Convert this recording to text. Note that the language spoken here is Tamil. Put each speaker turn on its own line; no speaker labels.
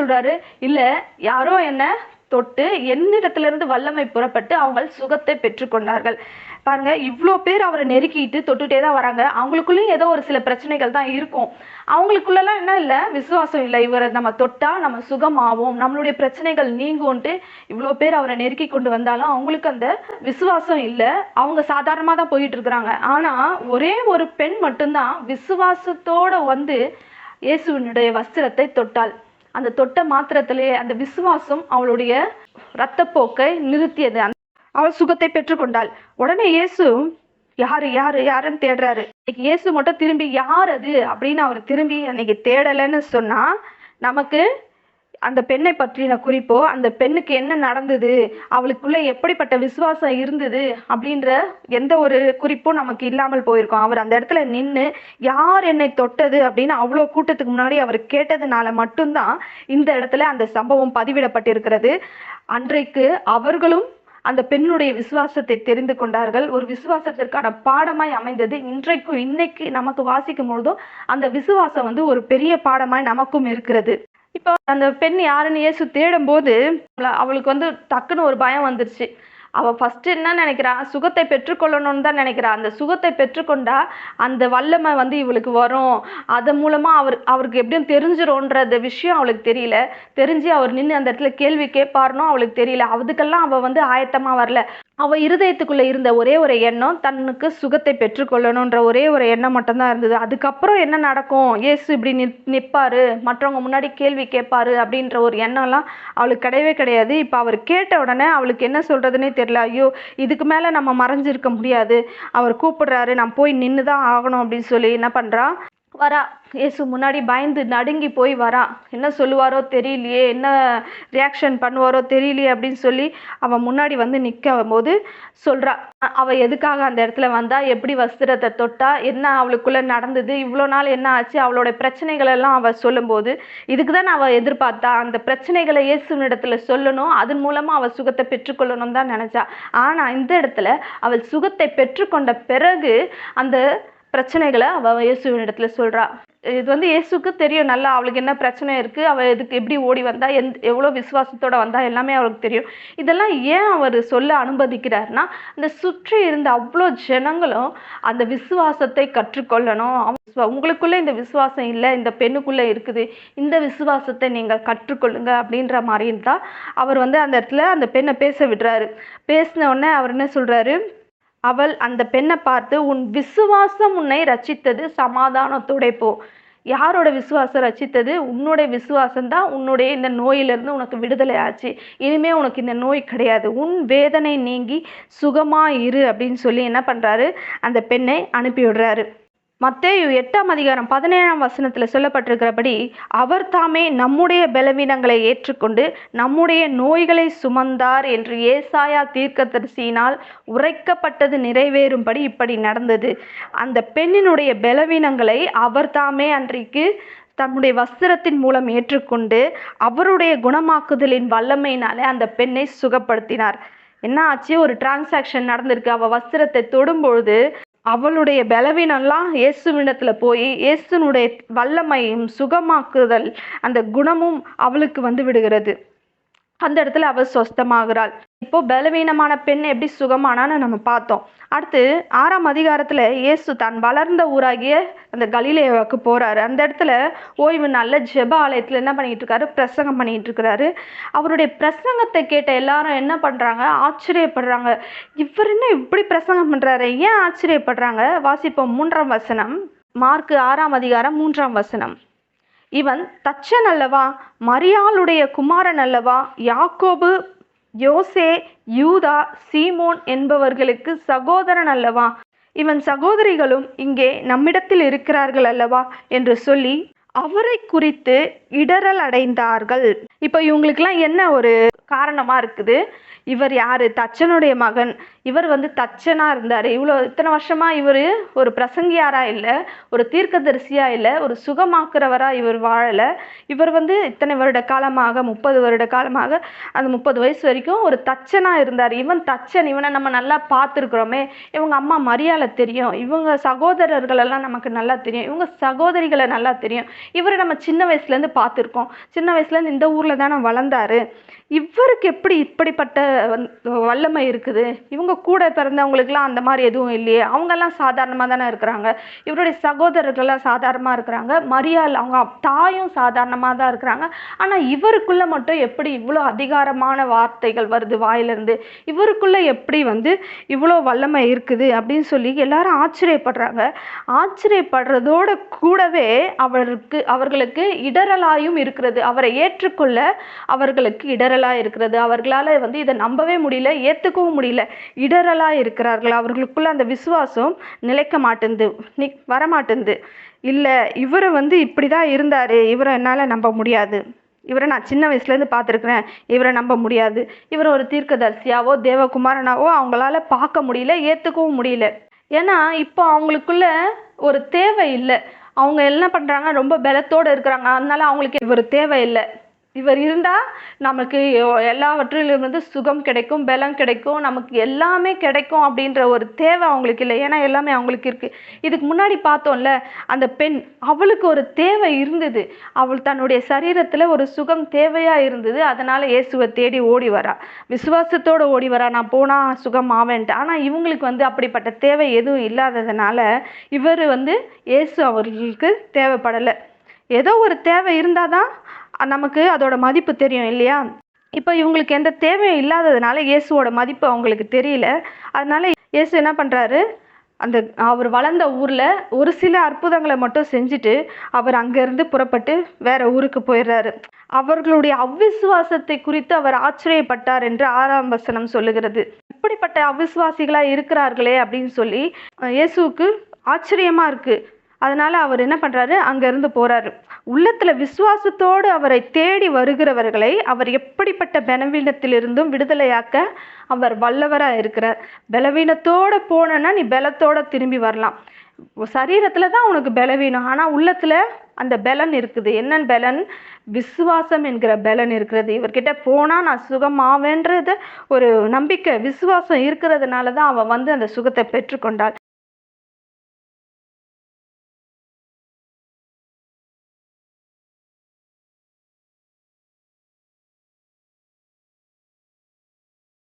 சொல்றாரு, இல்ல யாரோ என்ன தொட்டு என்னிடத்திலிருந்து வல்லமை புறப்பட்டு அவங்க சுகத்தை பெற்றுக்கொண்டார்கள். பாருங்க, இவ்வளோ பேர் அவரை நெருக்கிட்டு தொட்டுட்டே தான் வராங்க. அவங்களுக்குள்ளேயும் ஏதோ ஒரு சில பிரச்சனைகள் தான் இருக்கும். அவங்களுக்குள்ளலாம் என்ன இல்லை, விசுவாசம் இல்லை. இவரை நம்ம தொட்டா நம்ம சுகமாவோம், நம்மளுடைய பிரச்சனைகள் நீங்கும்ட்டு இவ்வளோ பேர் அவரை நெருக்கி கொண்டு வந்தாலும் அவங்களுக்கு அந்த விசுவாசம் இல்லை. அவங்க சாதாரணமாக தான் போயிட்டு இருக்கிறாங்க. ஆனால் ஒரே ஒரு பெண் மட்டும்தான் விசுவாசத்தோட வந்து இயேசுவினுடைய வஸ்திரத்தை தொட்டாள். அந்த தொட்ட மாத்திரத்திலே அந்த விசுவாசம் அவளுடைய இரத்தப்போக்கை நிறுத்தியது. அவள் சுகத்தை பெற்றுக்கொண்டாள். உடனே இயேசு யாருன்னு தேடுறாரு. இயேசு மட்டும் திரும்பி யார் அது அப்படின்னு அவர் திரும்பி அன்னைக்கு தேடலைன்னு சொன்னா, நமக்கு அந்த பெண்ணை பற்றின குறிப்போ, அந்த பெண்ணுக்கு என்ன நடந்தது, அவளுக்குள்ள எப்படிப்பட்ட விசுவாசம் இருந்தது அப்படின்ற எந்த ஒரு குறிப்பும் நமக்கு இல்லாமல் போயிருக்கும். அவர் அந்த இடத்துல நின்று யார் என்னை தொட்டது அப்படின்னு அவ்வளோ கூட்டத்துக்கு முன்னாடி அவர் கேட்டதுனால மட்டும்தான் இந்த இடத்துல அந்த சம்பவம் பதிவிடப்பட்டிருக்கிறது. அன்றைக்கு அவர்களும் அந்த பெண்ணுடைய விசுவாசத்தை தெரிந்து கொண்டார்கள். ஒரு விசுவாசத்திற்கான பாடமாய் அமைந்தது. இன்னைக்கு நமக்கு வாசிக்கும் பொழுதும் அந்த விசுவாசம் வந்து ஒரு பெரிய பாடமாய் நமக்கும் இருக்கிறது. இப்போ அந்த பெண் யாருன்னு இயேசு தேடும் போது அவளுக்கு வந்து டக்குன்னு ஒரு பயம் வந்துருச்சு. அவள் ஃபஸ்ட்டு என்ன நினைக்கிறா, சுகத்தை பெற்றுக்கொள்ளணும்னு தான் நினைக்கிறா. அந்த சுகத்தை பெற்றுக்கொண்டா அந்த வல்லமை வந்து இவளுக்கு வரும், அதன் மூலமாக அவருக்கு எப்படியும் தெரிஞ்சிரும்ன்ற விஷயம் அவளுக்கு தெரியல. தெரிஞ்சு அவர் நின்று அந்த இடத்துல கேள்வி கேட்பாருனோ அவளுக்கு தெரியல. அதுக்கெல்லாம் அவள் வந்து ஆயத்தமாக வரல. அவள் இருதயத்துக்குள்ளே இருந்த ஒரே ஒரு எண்ணம் தன்னுக்கு சுகத்தை பெற்றுக்கொள்ளணுன்ற ஒரே ஒரு எண்ணம் மட்டும்தான் இருந்தது. அதுக்கப்புறம் என்ன நடக்கும், இயேசு இப்படி நிற்பாரு, மற்றவங்க முன்னாடி கேள்வி கேட்பாரு அப்படின்ற ஒரு எண்ணம்லாம் அவளுக்கு கிடையவே கிடையாது. இப்போ அவர் கேட்ட உடனே அவளுக்கு என்ன சொல்கிறதுனே தெரியல. ஐயோ, இதுக்கு மேலே நம்ம மறைஞ்சிருக்க முடியாது, அவர் கூப்பிடுறாரு, நான் போய் நின்று தான் ஆகணும் அப்படின்னு சொல்லி என்ன பண்ணுறா, வரா. இயேசு முன்னாடி பயந்து நடுங்கி போய் வரா. என்ன சொல்லுவாரோ தெரியலையே, என்ன ரியாக்ஷன் பண்ணுவாரோ தெரியலையே அப்படின்னு சொல்லி அவன் முன்னாடி வந்து நிற்கும் போது சொல்கிறா, அவள் எதுக்காக அந்த இடத்துல வந்தா, எப்படி வஸ்திரத்தை தொட்டா, என்ன அவளுக்குள்ளே நடந்தது, இவ்வளோ நாள் என்ன ஆச்சு, அவளோட பிரச்சனைகள் எல்லாம் அவள் சொல்லும்போது இதுக்கு தான் அவள் எதிர்பார்த்தா. அந்த பிரச்சனைகளை இயேசுவினிடத்துல சொல்லணும், அதன் மூலமாக அவள் சுகத்தை பெற்றுக்கொள்ளணும் தான் நினச்சா. ஆனால் இந்த இடத்துல அவள் சுகத்தை பெற்றுக்கொண்ட பிறகு அந்த பிரச்சனைகளை அவள் இயேசுவினிடத்துல சொல்கிறா. இது வந்து இயேசுக்கு தெரியும் நல்லா அவளுக்கு என்ன பிரச்சனை இருக்குது, அவள் எதுக்கு எப்படி ஓடி வந்தா, எவ்வளோ விசுவாசத்தோடு வந்தா, எல்லாமே அவளுக்கு தெரியும். இதெல்லாம் ஏன் அவர் சொல்ல அனுமதிக்கிறார்னா, அந்த சுற்றி இருந்த அவ்வளோ ஜனங்களும் அந்த விசுவாசத்தை கற்றுக்கொள்ளணும். உங்களுக்குள்ளே இந்த விசுவாசம் இல்லை, இந்த பெண்ணுக்குள்ளே இருக்குது, இந்த விசுவாசத்தை நீங்கள் கற்றுக்கொள்ளுங்க அப்படின்ற மாதிரி தான் அவர் வந்து அந்த இடத்துல அந்த பெண்ணை பேச விடுறாரு. பேசின உடனே அவர் என்ன சொல்கிறாரு, அவள் அந்த பெண்ணை பார்த்து, உன் விசுவாசம் உன்னை ரட்சித்தது, சமாதானத்தோட போ. யாரோட விசுவாசம் ரட்சித்தது? உன்னுடைய விசுவாசம் தான் உன்னுடைய இந்த நோயிலிருந்து உனக்கு விடுதலை ஆச்சு. இனிமே உனக்கு இந்த நோய் கிடையாது, உன் வேதனை நீங்கி சுகமா இரு அப்படின்னு சொல்லி என்ன பண்றாரு, அந்த பெண்ணை அனுப்பி விடுறாரு. மத்தேயு 8:17 சொல்லப்பட்டிருக்கிறபடி, அவர் தாமே நம்முடைய பலவீனங்களை ஏற்றுக்கொண்டு நம்முடைய நோய்களை சுமந்தார் என்று ஏசாயா தீர்க்கதரிசியினால் உரைக்கப்பட்டது நிறைவேறும்படி இப்படி நடந்தது. அந்த பெண்ணினுடைய பலவீனங்களை அவர் தாமே அன்றைக்கு தம்முடைய வஸ்திரத்தின் மூலம் ஏற்றுக்கொண்டு அவருடைய குணமாக்குதலின் வல்லமையினாலே அந்த பெண்ணை சுகப்படுத்தினார். என்ன ஆச்சு, ஒரு டிரான்சாக்ஷன் நடந்திருக்கு. அவள் வஸ்திரத்தை தொடும்பொழுது அவளுடைய பலவீனம்லாம் இயேசுவிடத்துல போய் இயேசுனுடைய வல்லமையும் சுகமாக்குதல் அந்த குணமும் அவளுக்கு வந்து விடுகிறது. அந்த இடத்துல அவள் சொஸ்தமாகிறாள். இப்போ பலவீனமான பெண் எப்படி சுகமானான்னு நம்ம பார்த்தோம். அடுத்து 6 இயேசு தான் வளர்ந்த ஊராகிய அந்த கலிலேயாவுக்கு போறாரு. அந்த இடத்துல ஓய்வு நாள்ல ஜெப ஆலயத்துல என்ன பண்ணிட்டு இருக்காரு, பிரசங்கம் பண்ணிட்டு இருக்கிறாரு. அவருடைய பிரசங்கத்தை கேட்ட எல்லாரும் என்ன பண்றாங்க, ஆச்சரியப்படுறாங்க. இவர் என்ன இப்படி பிரசங்கம் பண்றாரு, ஏன் ஆச்சரியப்படுறாங்க? வாசிப்போம் 3ஆம் வசனம், மார்க்கு 6 3. இவன் தச்சன் அல்லவா, மரியாளுடைய குமாரன் அல்லவா, யாக்கோபு, யோசே, யூதா, சீமோன் என்பவர்களுக்கு சகோதரன் அல்லவா, இவன் சகோதரிகளும் இங்கே நம்மிடத்தில் இருக்கிறார்கள் அல்லவா என்று சொல்லி அவரை குறித்து இடரல் அடைந்தார்கள். இப்போ இவங்களுக்கெல்லாம் என்ன ஒரு காரணமா இருக்குது, இவர் யாரு? தச்சனுடைய மகன். இவர் வந்து தச்சனா இருந்தாரு. இத்தனை வருஷமா இவர் ஒரு பிரசங்கியாரா இல்லை, ஒரு தீர்க்கதரிசியா இல்லை, ஒரு சுகமாக்குறவரா இவர் வாழல. இவர் வந்து இத்தனை வருட காலமாக 30 வருட காலமாக அந்த 30 வயசு வரைக்கும் ஒரு தச்சனா இருந்தார். இவன் தச்சன், இவனை நம்ம நல்லா பார்த்துருக்குறோமே. இவங்க அம்மா மரியாதை தெரியும், இவங்க சகோதரர்கள் எல்லாம் நமக்கு நல்லா தெரியும், இவங்க சகோதரிகளை நல்லா தெரியும். இவரை நம்ம சின்ன வயசுலேருந்து பார்த்துருக்கோம், சின்ன வயசுலேருந்து இந்த ஊரில் தானே வளர்ந்தாரு. இவருக்கு எப்படி இப்படிப்பட்ட வல்லமை இருக்குது? இவங்க கூட பிறந்தவங்களுக்குலாம் அந்த மாதிரி எதுவும் இல்லையே, அவங்கெல்லாம் சாதாரணமாக தானே இருக்கிறாங்க. இவருடைய சகோதரர்கள்லாம் சாதாரணமாக இருக்கிறாங்க, மரியாள் அவங்க தாயும் சாதாரணமாக தான் இருக்கிறாங்க. ஆனால் இவருக்குள்ளே மட்டும் எப்படி இவ்வளோ அதிகாரமான வார்த்தைகள் வருது வாயிலிருந்து? இவருக்குள்ளே எப்படி வந்து இவ்வளோ வல்லமை இருக்குது அப்படின்னு சொல்லி எல்லாரும் ஆச்சரியப்படுறாங்க. ஆச்சரியப்படுறதோட கூடவே அவர்களுக்கு இடரலாயும் இருக்கிறது. அவரை ஏற்றுக்கொள்ள அவர்களுக்கு இடரலாக இருக்கிறது. அவர்களால் வந்து இதை நம்பவே முடியல, ஏற்றுக்கவும் முடியல, இடரலாக இருக்கிறார்கள். அவர்களுக்குள்ள அந்த விசுவாசம் நிலைக்க மாட்டேங்குது, வரமாட்டேங்குது. இல்லை, இவரை வந்து இப்படி தான் இருந்தார், இவரை என்னால் நம்ப முடியாது, இவரை நான் சின்ன வயசுலேருந்து பார்த்துருக்குறேன், இவரை நம்ப முடியாது, இவரை ஒரு தீர்க்கதரிசியாவோ தேவகுமாரனாவோ அவங்களால பார்க்க முடியல, ஏற்றுக்கவும் முடியல. ஏன்னா இப்போ அவங்களுக்குள்ள ஒரு தேவை இல்லை. அவங்க என்ன பண்ணுறாங்க, ரொம்ப பலத்தோடு இருக்கிறாங்க. அதனால அவங்களுக்கு இவர் தேவை இல்லை. இவர் இருந்தால் நமக்கு எல்லாவற்றிலும் வந்து சுகம் கிடைக்கும், பலம் கிடைக்கும், நமக்கு எல்லாமே கிடைக்கும் அப்படின்ற ஒரு தேவை அவங்களுக்கு இல்லை. ஏன்னா எல்லாமே அவங்களுக்கு இருக்குது. இதுக்கு முன்னாடி பார்த்தோம்ல, அந்த பெண், அவளுக்கு ஒரு தேவை இருந்தது. அவள் தன்னுடைய சரீரத்தில் ஒரு சுகம் தேவையாக இருந்தது. அதனால் இயேசுவை தேடி ஓடி வரா, விசுவாசத்தோடு ஓடி வரா, நான் போனால் சுகம் ஆவேன்ட்டு. ஆனால் இவங்களுக்கு வந்து அப்படிப்பட்ட தேவை எதுவும் இல்லாததுனால இவர் வந்து இயேசு அவர்களுக்கு தேவைப்படலை. ஏதோ ஒரு தேவை இருந்தால் தான் நமக்கு அதோட மதிப்பு தெரியும் இல்லையா? இப்போ இவங்களுக்கு எந்த தேவையும் இல்லாததுனால இயேசுவோட மதிப்பு அவங்களுக்கு தெரியல. அதனால இயேசு என்ன பண்ணுறாரு, அவர் வளர்ந்த ஊரில் ஒரு சில அற்புதங்களை மட்டும் செஞ்சுட்டு அவர் அங்கேருந்து புறப்பட்டு வேற ஊருக்கு போயிடுறாரு. அவர்களுடைய அவ்விசுவாசத்தை குறித்து அவர் ஆச்சரியப்பட்டார் என்று 6ஆம் வசனம் சொல்லுகிறது. இப்படிப்பட்ட அவ்விசுவாசிகளாக இருக்கிறார்களே அப்படின்னு சொல்லி இயேசுவுக்கு ஆச்சரியமா இருக்கு. அதனால அவர் என்ன பண்றாரு, அங்கிருந்து போறாரு. உள்ளத்துல விசுவாசத்தோடு அவரை தேடி வருகிறவர்களை அவர் எப்படிப்பட்ட பலவீனத்திலிருந்தும் விடுதலையாக்க அவர் வல்லவரா இருக்கிறார். பலவீனத்தோட போனா நீ பலத்தோட திரும்பி வரலாம். சரீரத்துல தான் உனக்கு பலவீனம், ஆனா உள்ளத்துல அந்த பலன் இருக்குது. என்ன பலன்? விசுவாசம் என்கிற பலன் இருக்கிறது. இவர்கிட்ட போனா நான் சுகமாவேன்றது ஒரு நம்பிக்கை, விசுவாசம் இருக்கிறதுனால தான் அவன் வந்து அந்த சுகத்தை பெற்றுக்கொண்டாள்.